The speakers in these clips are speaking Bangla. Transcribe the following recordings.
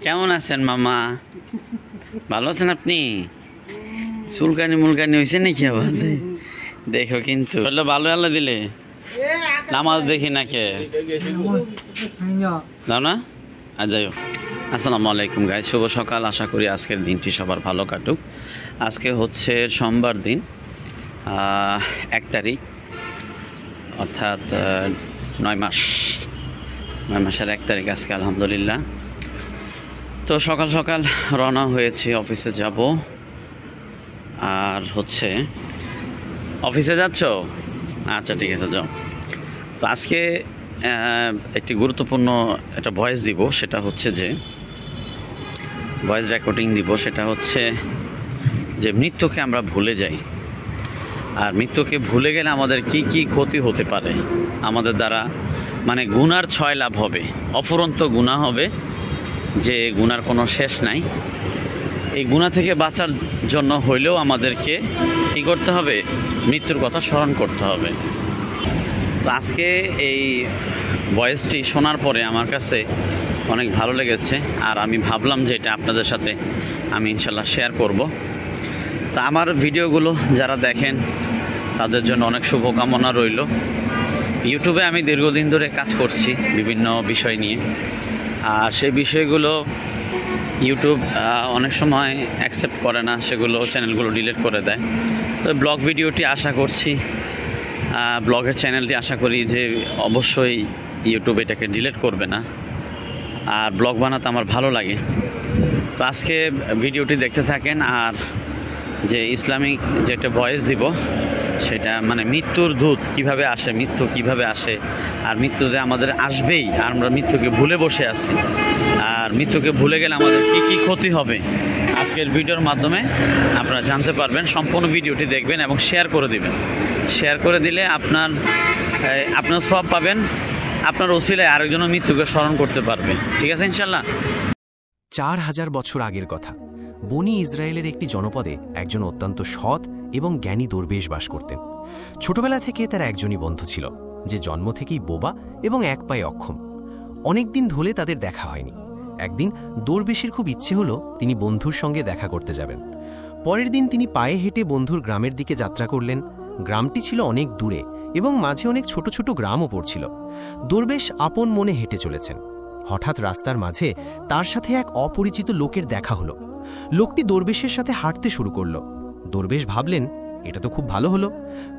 কেমন আছেন মামা? ভালো আছেন আপনি? চুলকানি মুলকানি হয়েছে নাকি আবার? দেখো কিন্তু ভালো আল্লাহ দিলে নামাজ দেখি না কে যাও না। আর যাই হোক, আসসালামু আলাইকুম গাইস, শুভ সকাল। আশা করি আজকের দিনটি সবার ভালো কাটুক। আজকে হচ্ছে সোমবার দিন, 1 তারিখ, অর্থাৎ 9 মাসের 1 তারিখ আজকে, আলহামদুলিল্লাহ। তো সকাল সকাল রওনা হয়েছি, অফিসে যাব। আর হচ্ছে অফিসে যাচ্ছ? আচ্ছা ঠিক আছে, যাও। তো আজকে একটি গুরুত্বপূর্ণ একটা ভয়েস দিব, সেটা হচ্ছে যে ভয়েস রেকর্ডিং দিব, সেটা হচ্ছে যে মৃত্যুকে আমরা ভুলে যাই। আর মৃত্যুকে ভুলে গেলে আমাদের কি কি ক্ষতি হতে পারে আমাদের দ্বারা, মানে গুনার 6 লাভ হবে, অফুরন্ত গুনাহ হবে, যে গুনার কোনো শেষ নাই। এই গুনাহ থেকে বাঁচার জন্য হইলেও আমাদেরকে কী করতে হবে? মৃত্যুর কথা স্মরণ করতে হবে। তো আজকে এই ভয়েসটি শোনার পরে আমার কাছে অনেক ভালো লেগেছে, আর আমি ভাবলাম যে এটা আপনাদের সাথে আমি ইনশাল্লাহ শেয়ার করব। তা আমার ভিডিওগুলো যারা দেখেন তাদের জন্য অনেক শুভকামনা রইল। ইউটিউবে আমি দীর্ঘদিন ধরে কাজ করছি বিভিন্ন বিষয় নিয়ে, আর সেই বিষয়গুলো ইউটিউব অনেক সময় অ্যাকসেপ্ট করে না, সেগুলো চ্যানেলগুলো ডিলিট করে দেয়। তো ব্লগ ভিডিওটি আশা করছি, ব্লগের চ্যানেলটি আশা করি যে অবশ্যই ইউটিউব এটাকে ডিলিট করবে না। আর ব্লগ বানাতে আমার ভালো লাগে। তো আজকে ভিডিওটি দেখতে থাকেন। আর যে ইসলামিক যে একটা ভয়েস দিব, সেটা মানে মৃত্যুর দূত কিভাবে আসে, মৃত্যু কিভাবে আসে, আর মৃত্যুতে আমাদের আসবেই, আর আমরা মৃত্যুকে ভুলে বসে আছি, আর মৃত্যুকে ভুলে গেলে আমাদের কি কি ক্ষতি হবে আজকের ভিডিওর মাধ্যমে আপনারা জানতে পারবেন। সম্পূর্ণ ভিডিওটি দেখবেন এবং শেয়ার করে দিবেন। শেয়ার করে দিলে আপনার সওয়াব পাবেন, আপনার ওসিলায় আরেকজনও মৃত্যুকে স্মরণ করতে পারবে। ঠিক আছে ইনশাল্লাহ। 4000 বছর আগের কথা। বনি ইসরায়েলের একটি জনপদে একজন অত্যন্ত সৎ এবং জ্ঞানী দরবেশ বাস করতেন। ছোটবেলা থেকে তার একজনই বন্ধু ছিল, যে জন্ম থেকেই বোবা এবং এক পায়ে অক্ষম। অনেকদিন ধরে তাদের দেখা হয়নি। একদিন দরবেশের খুব ইচ্ছে হলো তিনি বন্ধুর সঙ্গে দেখা করতে যাবেন। পরের দিন তিনি পায়ে হেঁটে বন্ধুর গ্রামের দিকে যাত্রা করলেন। গ্রামটি ছিল অনেক দূরে এবং মাঝে অনেক ছোট ছোট গ্রামও পড়ছিল। দরবেশ আপন মনে হেঁটে চলেছেন। হঠাৎ রাস্তার মাঝে তার সাথে এক অপরিচিত লোকের দেখা হলো। লোকটি দরবেশের সাথে হাঁটতে শুরু করল। দরবেশ ভাবলেন, এটা তো খুব ভালো হলো,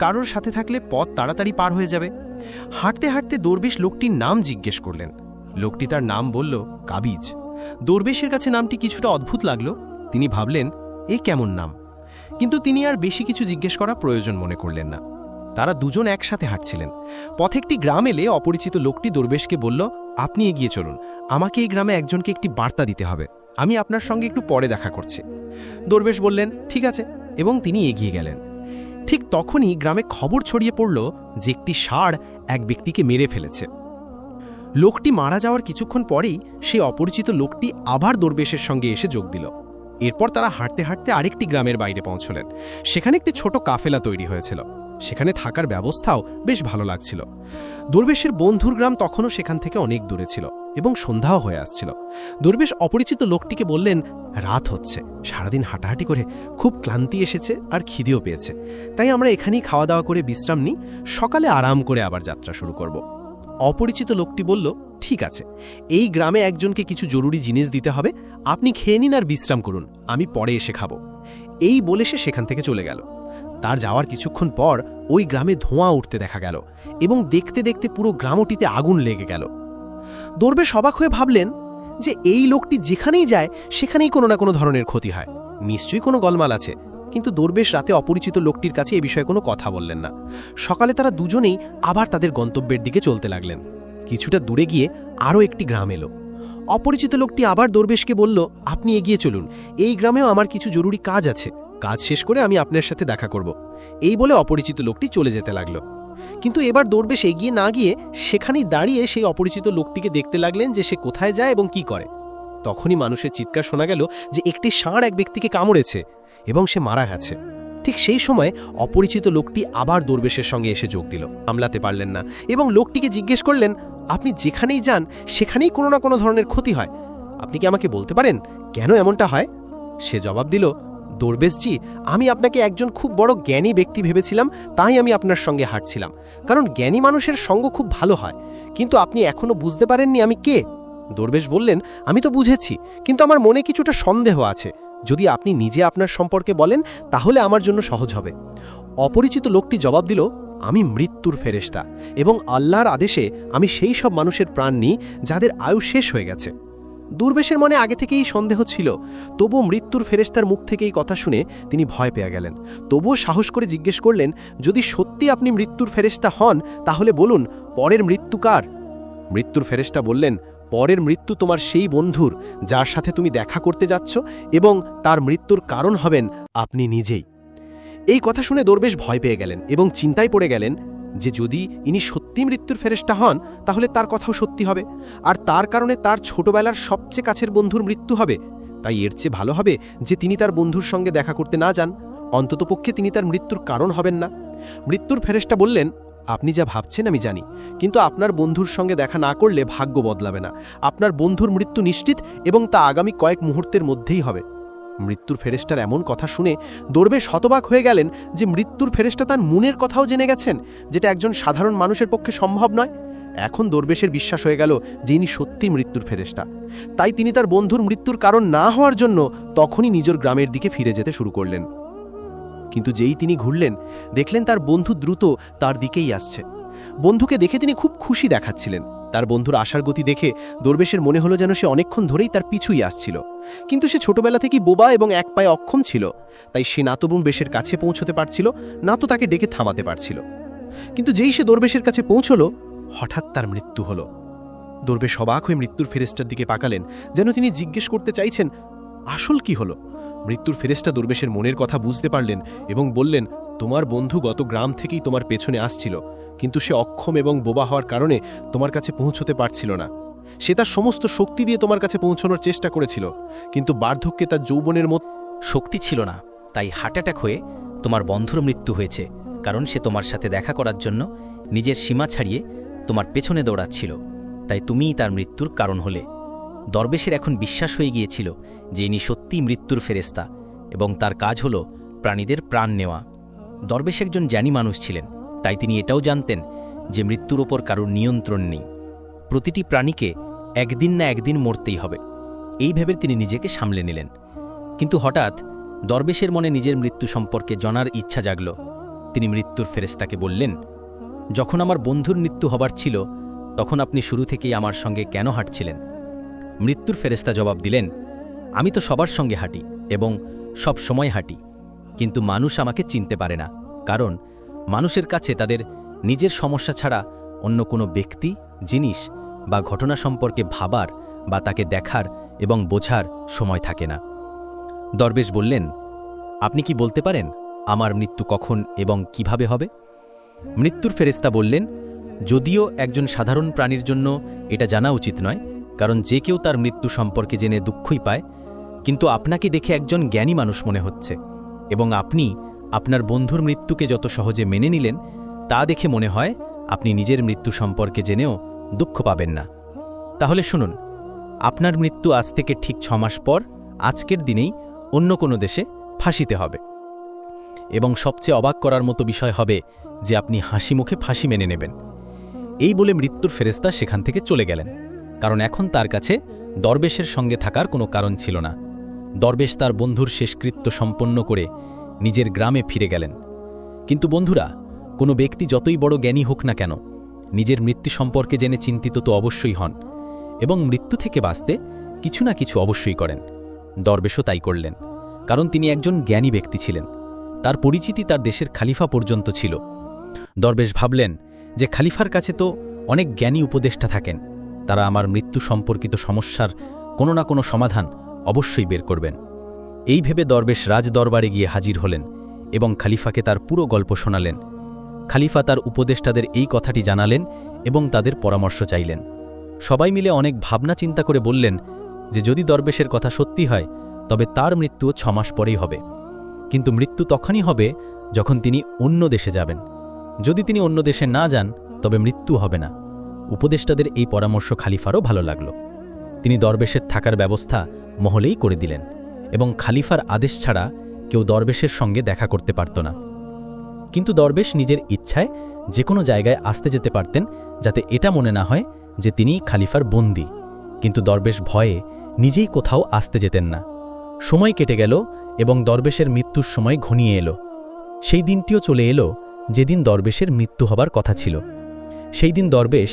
কারোর সাথে থাকলে পথ তাড়াতাড়ি পার হয়ে যাবে। হাঁটতে হাঁটতে দরবেশ লোকটির নাম জিজ্ঞেস করলেন। লোকটি তার নাম বলল কাবিজ। দরবেশের কাছে নামটি কিছুটা অদ্ভুত লাগলো। তিনি ভাবলেন, এ কেমন নাম? কিন্তু তিনি আর বেশি কিছু জিজ্ঞেস করা প্রয়োজন মনে করলেন না। তারা দুজন একসাথে হাঁটছিলেন। পথে একটি গ্রাম এলে অপরিচিত লোকটি দরবেশকে বলল, আপনি এগিয়ে চলুন, আমাকে এই গ্রামে একজনকে একটি বার্তা দিতে হবে, আমি আপনার সঙ্গে একটু পরে দেখা করছি। দরবেশ বললেন, ঠিক আছে, এবং তিনি এগিয়ে গেলেন। ঠিক তখনই গ্রামে খবর ছড়িয়ে পড়ল যে একটি ষাঁড় এক ব্যক্তিকে মেরে ফেলেছে। লোকটি মারা যাওয়ার কিছুক্ষণ পরেই সেই অপরিচিত লোকটি আবার দরবেশের সঙ্গে এসে যোগ দিল। এরপর তারা হাঁটতে হাঁটতে আরেকটি গ্রামের বাইরে পৌঁছলেন। সেখানে একটি ছোট কাফেলা তৈরি হয়েছিল। সেখানে থাকার ব্যবস্থাও বেশ ভালো লাগছিল। দরবেশের বন্ধুর গ্রাম তখনও সেখান থেকে অনেক দূরে ছিল এবং সন্ধ্যাও হয়ে আসছিল। দরবেশ অপরিচিত লোকটিকে বললেন, রাত হচ্ছে, সারাদিন হাঁটাহাঁটি করে খুব ক্লান্তি এসেছে আর খিদেও পেয়েছে, তাই আমরা এখানেই খাওয়া দাওয়া করে বিশ্রাম নিই, সকালে আরাম করে আবার যাত্রা শুরু করব। অপরিচিত লোকটি বলল, ঠিক আছে, এই গ্রামে একজনকে কিছু জরুরি জিনিস দিতে হবে, আপনি খেয়ে নিন আর বিশ্রাম করুন, আমি পরে এসে খাবো। এই বলে সে সেখান থেকে চলে গেল। তার যাওয়ার কিছুক্ষণ পর ওই গ্রামে ধোঁয়া উঠতে দেখা গেল এবং দেখতে দেখতে পুরো গ্রামটিতে আগুন লেগে গেল। দরবেশ অবাক হয়ে ভাবলেন যে এই লোকটি যেখানেই যায় সেখানেই কোনো না কোনো ধরনের ক্ষতি হয়, নিশ্চয়ই কোনো গোলমাল আছে। কিন্তু দরবেশ রাতে অপরিচিত লোকটির কাছে এ বিষয়ে কোনো কথা বললেন না। সকালে তারা দুজনেই আবার তাদের গন্তব্যের দিকে চলতে লাগলেন। কিছুটা দূরে গিয়ে আরও একটি গ্রাম এলো। অপরিচিত লোকটি আবার দরবেশকে বলল, আপনি এগিয়ে চলুন, এই গ্রামেও আমার কিছু জরুরি কাজ আছে, কাজ শেষ করে আমি আপনার সাথে দেখা করব। এই বলে অপরিচিত লোকটি চলে যেতে লাগলো। কিন্তু এবার দরবেশ এগিয়ে না গিয়ে সেখানেই দাঁড়িয়ে সেই অপরিচিত লোকটিকে দেখতে লাগলেন যে সে কোথায় যায় এবং কি করে। তখনই মানুষের চিৎকার শোনা গেল যে একটি ষাঁড় এক ব্যক্তিকে কামড়েছে এবং সে মারা গেছে। ঠিক সেই সময় অপরিচিত লোকটি আবার দরবেশের সঙ্গে এসে যোগ দিল। সামলাতে পারলেন না এবং লোকটিকে জিজ্ঞেস করলেন, আপনি যেখানেই যান সেখানেই কোনো না কোনো ধরনের ক্ষতি হয়, আপনি কি আমাকে বলতে পারেন কেন এমনটা হয়? সে জবাব দিল, দরবেশজি, আমি আপনাকে একজন খুব বড় জ্ঞানী ব্যক্তি ভেবেছিলাম, তাই আমি আপনার সঙ্গে হাঁটছিলাম, কারণ জ্ঞানী মানুষের সঙ্গ খুব ভালো হয়। কিন্তু আপনি এখনো বুঝতে পারেননি আমি কে। দরবেশ বললেন, আমি তো বুঝেছি, কিন্তু আমার মনে কিছুটা সন্দেহ আছে। যদি আপনি নিজে আপনার সম্পর্কে বলেন তাহলে আমার জন্য সহজ হবে। অপরিচিত লোকটি জবাব দিল, আমি মৃত্যুর ফেরেশতা এবং আল্লাহর আদেশে আমি সেই সব মানুষের প্রাণ নিই যাদের আয়ু শেষ হয়ে গেছে। দরবেশের মনে আগে থেকেই সন্দেহ ছিল, তবু মৃত্যুর ফেরেশতার মুখ থেকে এই কথা শুনে তিনি ভয় পেয়ে গেলেন। তবুও সাহস করে জিজ্ঞেস করলেন, যদি সত্যি আপনি মৃত্যুর ফেরেশতা হন তাহলে বলুন, পরের মৃত্যু কার? মৃত্যুর ফেরেশতা বললেন, পরের মৃত্যু তোমার সেই বন্ধুর যার সাথে তুমি দেখা করতে যাচ্ছ, এবং তার মৃত্যুর কারণ হবেন আপনি নিজেই। এই কথা শুনে দরবেশ ভয় পেয়ে গেলেন এবং চিন্তায় পড়ে গেলেন যে যদি ইনি সত্যি মৃত্যুর ফেরেশতা হন তাহলে তার কথাও সত্যি হবে, আর তার কারণে তার ছোটবেলার সবচেয়ে কাছের বন্ধুর মৃত্যু হবে। তাই এর চেয়ে ভালো হবে যে তিনি তার বন্ধুর সঙ্গে দেখা করতে না যান, অন্ততপক্ষে তিনি তার মৃত্যুর কারণ হবেন না। মৃত্যুর ফেরেশতা বললেন, আপনি যা ভাবছেন আমি জানি, কিন্তু আপনার বন্ধুর সঙ্গে দেখা না করলে ভাগ্য বদলাবে না। আপনার বন্ধুর মৃত্যু নিশ্চিত এবং তা আগামী কয়েক মুহূর্তের মধ্যেই হবে। মৃত্যুর ফেরেশতার এমন কথা শুনে দরবেশ হতবাক হয়ে গেলেন যে মৃত্যুর ফেরেশতা তার মনের কথাও জেনে গেছেন, যেটা একজন সাধারণ মানুষের পক্ষে সম্ভব নয়। এখন দরবেশের বিশ্বাস হয়ে গেল যে ইনি সত্যি মৃত্যুর ফেরেশতা। তাই তিনি তার বন্ধুর মৃত্যুর কারণ না হওয়ার জন্য তখনই নিজের গ্রামের দিকে ফিরে যেতে শুরু করলেন। কিন্তু যেই তিনি ঘুরলেন, দেখলেন তার বন্ধু দ্রুত তার দিকেই আসছে। বন্ধুকে দেখে তিনি খুব খুশি দেখাচ্ছিলেন। তার বন্ধুর আসার গতি দেখে দরবেশের মনে হলো যেন সে অনেকক্ষণ ধরেই তার পিছুই আসছিল। কিন্তু সে ছোটবেলা থেকেই বোবা এবং এক পায়ে অক্ষম ছিল, তাই সে না তো দরবেশের কাছে পৌঁছতে পারছিল, না তো তাকে ডেকে থামাতে পারছিল। কিন্তু যেই সে দরবেশের কাছে পৌঁছল, হঠাৎ তার মৃত্যু হলো। দরবেশ অবাক হয়ে মৃত্যুর ফেরেশতার দিকে পাকালেন, যেন তিনি জিজ্ঞেস করতে চাইছেন, আসল কি হলো? মৃত্যুর ফেরেশতা দরবেশের মনের কথা বুঝতে পারলেন এবং বললেন, তোমার বন্ধু গত গ্রাম থেকেই তোমার পেছনে আসছিল, কিন্তু সে অক্ষম এবং বোবা হওয়ার কারণে তোমার কাছে পৌঁছতে পারছিল না। সে তার সমস্ত শক্তি দিয়ে তোমার কাছে পৌঁছানোর চেষ্টা করেছিল, কিন্তু বার্ধক্যে তার যৌবনের মতো শক্তি ছিল না, তাই হার্ট অ্যাটাক হয়ে তোমার বন্ধুর মৃত্যু হয়েছে, কারণ সে তোমার সাথে দেখা করার জন্য নিজের সীমা ছাড়িয়ে তোমার পেছনে দৌড়াচ্ছিল, তাই তুমিই তার মৃত্যুর কারণ হলে। দরবেশের এখন বিশ্বাস হয়ে গিয়েছিল যে ইনি সত্যিই মৃত্যুর ফেরেশতা এবং তার কাজ হল প্রাণীদের প্রাণ নেওয়া। দরবেশ একজন জ্ঞানী মানুষ ছিলেন, তাই তিনি এটাও জানতেন যে মৃত্যুর ওপর কারোর নিয়ন্ত্রণ নেই। প্রতিটি প্রাণীকে একদিন না একদিন মরতেই হবে, এই ভেবে তিনি নিজেকে সামলে নিলেন। কিন্তু হঠাৎ দরবেশের মনে নিজের মৃত্যু সম্পর্কে জানার ইচ্ছা জাগল। তিনি মৃত্যুর ফেরেশতাকে বললেন, যখন আমার বন্ধুর মৃত্যু হবার ছিল তখন আপনি শুরু থেকেই আমার সঙ্গে কেন হাঁটছিলেন? মৃত্যুর ফেরেশতা জবাব দিলেন, আমি তো সবার সঙ্গে হাঁটি এবং সব সময় হাঁটি, কিন্তু মানুষ আমাকে চিনতে পারে না, কারণ মানুষের কাছে তাদের নিজের সমস্যা ছাড়া অন্য কোনো ব্যক্তি, জিনিস বা ঘটনা সম্পর্কে ভাবার বা তাকে দেখার এবং বোঝার সময় থাকে না। দরবেশ বললেন, আপনি কি বলতে পারেন আমার মৃত্যু কখন এবং কিভাবে হবে? মৃত্যুর ফেরেশতা বললেন, যদিও একজন সাধারণ প্রাণীর জন্য এটা জানা উচিত নয়, কারণ যে কেউ তার মৃত্যু সম্পর্কে জেনে দুঃখই পায়, কিন্তু আপনাকে দেখে একজন জ্ঞানী মানুষ মনে হচ্ছে এবং আপনি আপনার বন্ধুর মৃত্যুকে যত সহজে মেনে নিলেন তা দেখে মনে হয় আপনি নিজের মৃত্যু সম্পর্কে জেনেও দুঃখ পাবেন না। তাহলে শুনুন, আপনার মৃত্যু আজ থেকে ঠিক 6 মাস পর আজকের দিনেই অন্য কোনো দেশে ফাঁসিতে হবে, এবং সবচেয়ে অবাক করার মতো বিষয় হবে যে আপনি হাসি মুখে ফাঁসি মেনে নেবেন। এই বলে মৃত্যুর ফেরেশতা সেখান থেকে চলে গেলেন, কারণ এখন তার কাছে দরবেশের সঙ্গে থাকার কোনো কারণ ছিল না। দরবেশ তার বন্ধুর শেষকৃত্য সম্পন্ন করে নিজের গ্রামে ফিরে গেলেন। কিন্তু বন্ধুরা, কোনো ব্যক্তি যতই বড় জ্ঞানী হোক না কেন, নিজের মৃত্যু সম্পর্কে জেনে চিন্তিত তো অবশ্যই হন এবং মৃত্যু থেকে বাঁচতে কিছু না কিছু অবশ্যই করেন। দরবেশও তাই করলেন, কারণ তিনি একজন জ্ঞানী ব্যক্তি ছিলেন। তার পরিচিতি তার দেশের খালিফা পর্যন্ত ছিল। দরবেশ ভাবলেন যে খালিফার কাছে তো অনেক জ্ঞানী উপদেষ্টা থাকেন, তারা আমার মৃত্যু সম্পর্কিত সমস্যার কোনো না কোনো সমাধান অবশ্যই বের করবেন। এই ভেবে দরবেশ রাজ দরবারে গিয়ে হাজির হলেন এবং খালিফাকে তার পুরো গল্প শোনালেন। খালিফা তার উপদেষ্টাদের এই কথাটি জানালেন এবং তাদের পরামর্শ চাইলেন। সবাই মিলে অনেক ভাবনা চিন্তা করে বললেন যে যদি দরবেশের কথা সত্যি হয় তবে তার মৃত্যুও 6 মাস পরেই হবে। কিন্তু মৃত্যু তখনই হবে যখন তিনি অন্য দেশে যাবেন। যদি তিনি অন্য দেশে না যান তবে মৃত্যু হবে না। উপদেষ্টাদের এই পরামর্শ খালিফারও ভালো লাগল। তিনি দরবেশের থাকার ব্যবস্থা মহলেই করে দিলেন এবং খালিফার আদেশ ছাড়া কেউ দরবেশের সঙ্গে দেখা করতে পারত না। কিন্তু দরবেশ নিজের ইচ্ছায় যে কোনো জায়গায় আসতে যেতে পারতেন, যাতে এটা মনে না হয় যে তিনি খালিফার বন্দী। কিন্তু দরবেশ ভয়ে নিজেই কোথাও আসতে যেতেন না। সময় কেটে গেল এবং দরবেশের মৃত্যুর সময় ঘনিয়ে এলো। সেই দিনটিও চলে এলো যেদিন দরবেশের মৃত্যু হবার কথা ছিল। সেই দিন দরবেশ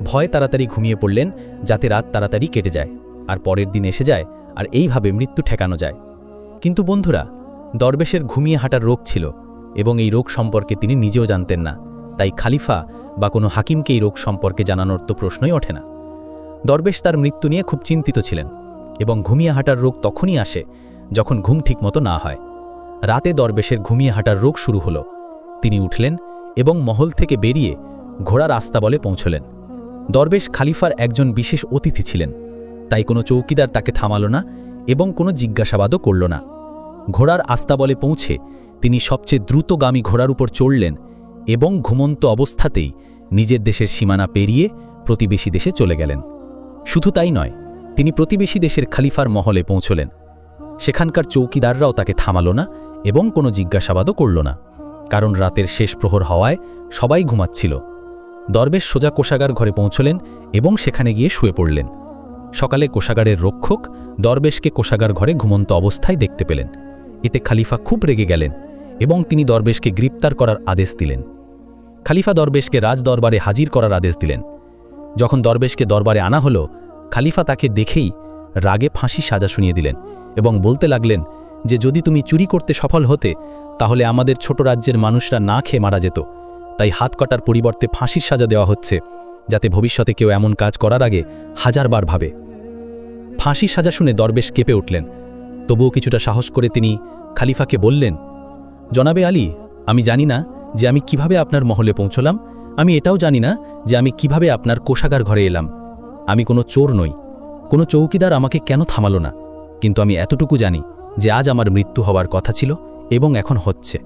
ভয়ে তাড়াতাড়ি ঘুমিয়ে পড়লেন, যাতে রাত তাড়াতাড়ি কেটে যায় আর পরের দিন এসে যায় আর এইভাবে মৃত্যু ঠেকানো যায়। কিন্তু বন্ধুরা, দরবেশের ঘুমিয়ে হাঁটার রোগ ছিল এবং এই রোগ সম্পর্কে তিনি নিজেও জানতেন না। তাই খালিফা বা কোনো হাকিমকে এই রোগ সম্পর্কে জানানোর তো প্রশ্নই ওঠে না। দরবেশ তার মৃত্যু নিয়ে খুব চিন্তিত ছিলেন এবং ঘুমিয়ে হাঁটার রোগ তখনই আসে যখন ঘুম ঠিকমতো না হয়। রাতে দরবেশের ঘুমিয়ে হাঁটার রোগ শুরু হলো। তিনি উঠলেন এবং মহল থেকে বেরিয়ে ঘোড়ার আস্তাবলে পৌঁছলেন। দরবেশ খালিফার একজন বিশেষ অতিথি ছিলেন, তাই কোনো চৌকিদার তাকে থামালো না এবং কোনো জিজ্ঞাসাবাদও করল না। ঘোড়ার আস্তাবলে পৌঁছে তিনি সবচেয়ে দ্রুতগামী ঘোড়ার উপর চড়লেন এবং ঘুমন্ত অবস্থাতেই নিজের দেশের সীমানা পেরিয়ে প্রতিবেশী দেশে চলে গেলেন। শুধু তাই নয়, তিনি প্রতিবেশী দেশের খালিফার মহলে পৌঁছলেন। সেখানকার চৌকিদাররাও তাকে থামালো না এবং কোনো জিজ্ঞাসাবাদও করল না, কারণ রাতের শেষ প্রহর হওয়ায় সবাই ঘুমাচ্ছিল। দরবেশ সোজা কোষাগার ঘরে পৌঁছলেন এবং সেখানে গিয়ে শুয়ে পড়লেন। সকালে কোষাগারের রক্ষক দরবেশকে কোষাগার ঘরে ঘুমন্ত অবস্থায় দেখতে পেলেন। এতে খালিফা খুব রেগে গেলেন এবং তিনি দরবেশকে গ্রেপ্তার করার আদেশ দিলেন। খালিফা দরবেশকে রাজদরবারে হাজির করার আদেশ দিলেন। যখন দরবেশকে দরবারে আনা হলো, খালিফা তাকে দেখেই রাগে ফাঁসি সাজা শুনিয়ে দিলেন এবং বলতে লাগলেন যে যদি তুমি চুরি করতে সফল হতে তাহলে আমাদের ছোট রাজ্যের মানুষরা না খেয়ে মারা যেত। তাই হাত কাটার পরিবর্তে ফাঁসির সাজা দেওয়া হচ্ছে, যাতে ভবিষ্যতে কেউ এমন কাজ করার আগে হাজারবার ভাবে। ফাঁসির সাজা শুনে দরবেশ কেঁপে উঠলেন। তবুও কিছুটা সাহস করে তিনি খালিফাকে বললেন, জনাবে আলী, আমি জানি না যে আমি কিভাবে আপনার মহলে পৌঁছলাম। আমি এটাও জানি না যে আমি কিভাবে আপনার কোষাগার ঘরে এলাম। আমি কোনো চোর নই। কোনো চৌকিদার আমাকে কেন থামালো না। কিন্তু আমি এতটুকু জানি যে আজ আমার মৃত্যু হওয়ার কথা ছিল এবং এখন হচ্ছে।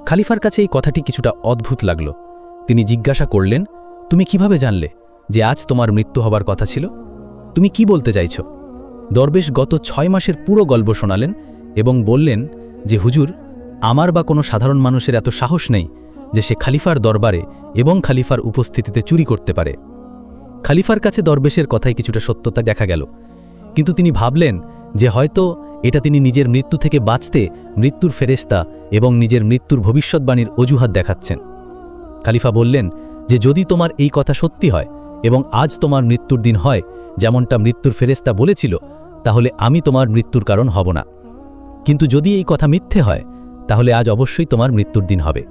খালিফার কাছে এই কথাটি কিছুটা অদ্ভুত লাগল। তিনি জিজ্ঞাসা করলেন, তুমি কিভাবে জানলে যে আজ তোমার মৃত্যু হবার কথা ছিল? তুমি কি বলতে চাইছ? দরবেশ গত 6 মাসের পুরো গল্প শোনালেন এবং বললেন যে হুজুর, আমার বা কোনো সাধারণ মানুষের এত সাহস নেই যে সে খালিফার দরবারে এবং খালিফার উপস্থিতিতে চুরি করতে পারে। খালিফার কাছে দরবেশের কথায় কিছুটা সত্যতা দেখা গেল, কিন্তু তিনি ভাবলেন যে হয়তো এটা তিনি নিজের মৃত্যু থেকে বাঁচতে মৃত্যুর ফেরেশতা এবং নিজের মৃত্যুর ভবিষ্যৎবাণীর অজুহাত দেখাচ্ছেন। খালিফা বললেন যে যদি তোমার এই কথা সত্যি হয় এবং আজ তোমার মৃত্যুর দিন হয় যেমনটা মৃত্যুর ফেরেশতা বলেছিল, তাহলে আমি তোমার মৃত্যুর কারণ হব না। কিন্তু যদি এই কথা মিথ্যে হয় তাহলে আজ অবশ্যই তোমার মৃত্যুর দিন হবে।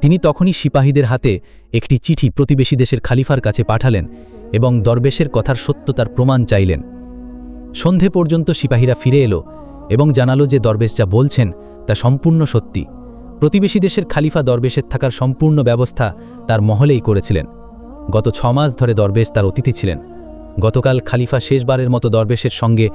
তিনি তখনই সিপাহীদের হাতে একটি চিঠি প্রতিবেশী দেশের খালিফার কাছে পাঠালেন এবং দরবেশের কথার সত্যতার প্রমাণ চাইলেন। সন্ধে পর্যন্ত সিপাহীরা ফিরে এলো এবং জানালো যে দরবেশ যা বলছেন তা সম্পূর্ণ সত্যি। প্রতিবেশী দেশের খালিফা দরবেশের থাকার সম্পূর্ণ ব্যবস্থা তার মহলেই করেছিলেন। গত 6 মাস ধরে দরবেশ তার অতিথি ছিলেন। গতকাল খালিফা শেষবারের মতো দরবেশের সঙ্গে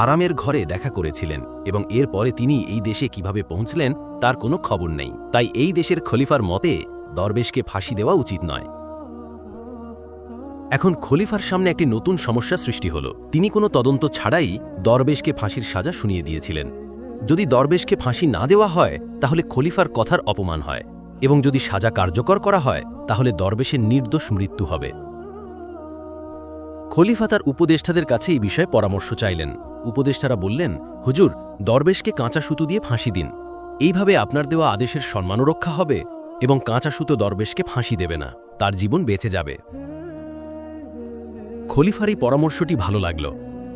আরামের ঘরে দেখা করেছিলেন এবং এরপরে তিনি এই দেশে কিভাবে পৌঁছলেন তার কোনো খবর নেই। তাই এই দেশের খলিফার মতে দরবেশকে ফাঁসি দেওয়া উচিত নয়। এখন খলিফার সামনে একটি নতুন সমস্যা সৃষ্টি হল। তিনি কোনো তদন্ত ছাড়াই দরবেশকে ফাঁসির সাজা শুনিয়ে দিয়েছিলেন। যদি দরবেশকে ফাঁসি না দেওয়া হয় তাহলে খলিফার কথার অপমান হয়, এবং যদি সাজা কার্যকর করা হয় তাহলে দরবেশের নির্দোষ মৃত্যু হবে। খলিফা তার উপদেষ্টাদের কাছে এই বিষয়ে পরামর্শ চাইলেন। উপদেষ্টারা বললেন, হুজুর, দরবেশকে কাঁচা সুতো দিয়ে ফাঁসি দিন। এইভাবে আপনার দেওয়া আদেশের সম্মানও রক্ষা হবে এবং কাঁচা সুতো দরবেশকে ফাঁসি দেবে না, তার জীবন বেঁচে যাবে। খলিফার এই পরামর্শটি ভালো লাগল।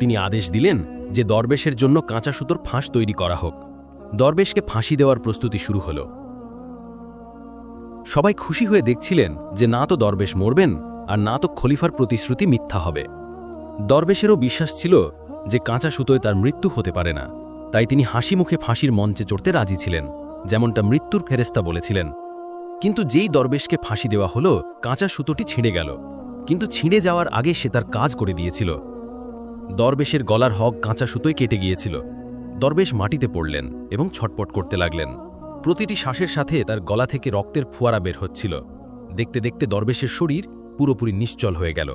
তিনি আদেশ দিলেন যে দরবেশের জন্য কাঁচা সুতোর ফাঁস তৈরি করা হোক। দরবেশকে ফাঁসি দেওয়ার প্রস্তুতি শুরু হল। সবাই খুশি হয়ে দেখছিলেন যে না তো দরবেশ মরবেন আর না তো খলিফার প্রতিশ্রুতি মিথ্যা হবে। দরবেশেরও বিশ্বাস ছিল যে কাঁচা সুতোয় তার মৃত্যু হতে পারে না, তাই তিনি হাসি মুখে ফাঁসির মঞ্চে চড়তে রাজি ছিলেন, যেমনটা মৃত্যুর ফেরেশতা বলেছিলেন। কিন্তু যেই দরবেশকে ফাঁসি দেওয়া হলো, কাঁচা সুতোটি ছিঁড়ে গেল। কিন্তু ছিঁড়ে যাওয়ার আগে সে তার কাজ করে দিয়েছিল। দরবেশের গলার হক কাঁচা সুতোয় কেটে গিয়েছিল। দরবেশ মাটিতে পড়লেন এবং ছটপট করতে লাগলেন। প্রতিটি শ্বাসের সাথে তার গলা থেকে রক্তের ফোয়ারা বের হচ্ছিল। দেখতে দেখতে দরবেশের শরীর পুরোপুরি নিশ্চল হয়ে গেল।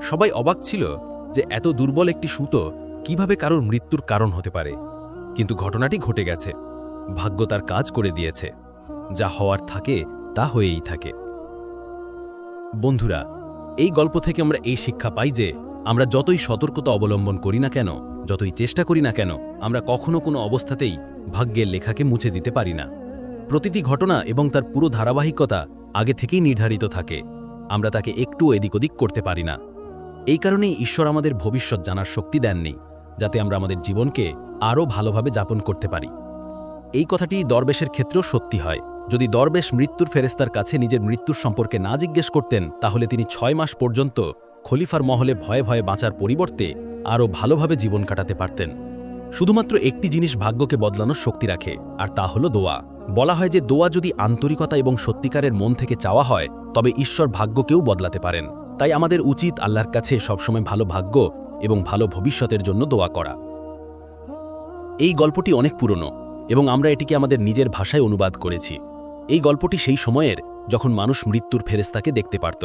সবাই অবাক ছিল যে এত দুর্বল একটি সুতো কিভাবে কারোর মৃত্যুর কারণ হতে পারে। কিন্তু ঘটনাটি ঘটে গেছে। ভাগ্য তার কাজ করে দিয়েছে। যা হওয়ার থাকে তা হয়েই থাকে। বন্ধুরা, এই গল্প থেকে আমরা এই শিক্ষা পাই যে আমরা যতই সতর্কতা অবলম্বন করি না কেন, যতই চেষ্টা করি না কেন, আমরা কখনো কোনো অবস্থাতেই ভাগ্যের লেখাকে মুছে দিতে পারি না। প্রতিটি ঘটনা এবং তার পুরো ধারাবাহিকতা আগে থেকেই নির্ধারিত থাকে। আমরা তাকে একটু এদিক ওদিক করতে পারি না। এই কারণেই ঈশ্বর আমাদের ভবিষ্যৎ জানার শক্তি দেননি, যাতে আমরা আমাদের জীবনকে আরও ভালোভাবে যাপন করতে পারি। এই কথাটি দরবেশের ক্ষেত্রেও সত্যি হয়। যদি দরবেশ মৃত্যুর ফেরেস্তার কাছে নিজের মৃত্যুর সম্পর্কে না জিজ্ঞেস করতেন, তাহলে তিনি 6 মাস পর্যন্ত খলিফার মহলে ভয়ে ভয়ে বাঁচার পরিবর্তে আরও ভালোভাবে জীবন কাটাতে পারতেন। শুধুমাত্র একটি জিনিস ভাগ্যকে বদলানোর শক্তি রাখে, আর তা হলো দোয়া। বলা হয় যে দোয়া যদি আন্তরিকতা এবং সত্যিকারের মন থেকে চাওয়া হয়, তবে ঈশ্বর ভাগ্যকেও বদলাতে পারেন। তাই আমাদের উচিত আল্লাহর কাছে সবসময় ভালো ভাগ্য এবং ভালো ভবিষ্যতের জন্য দোয়া করা। এই গল্পটি অনেক পুরনো এবং আমরা এটিকে আমাদের নিজের ভাষায় অনুবাদ করেছি। এই গল্পটি সেই সময়ের যখন মানুষ মৃত্যুর ফেরেস্তাকে দেখতে পারত।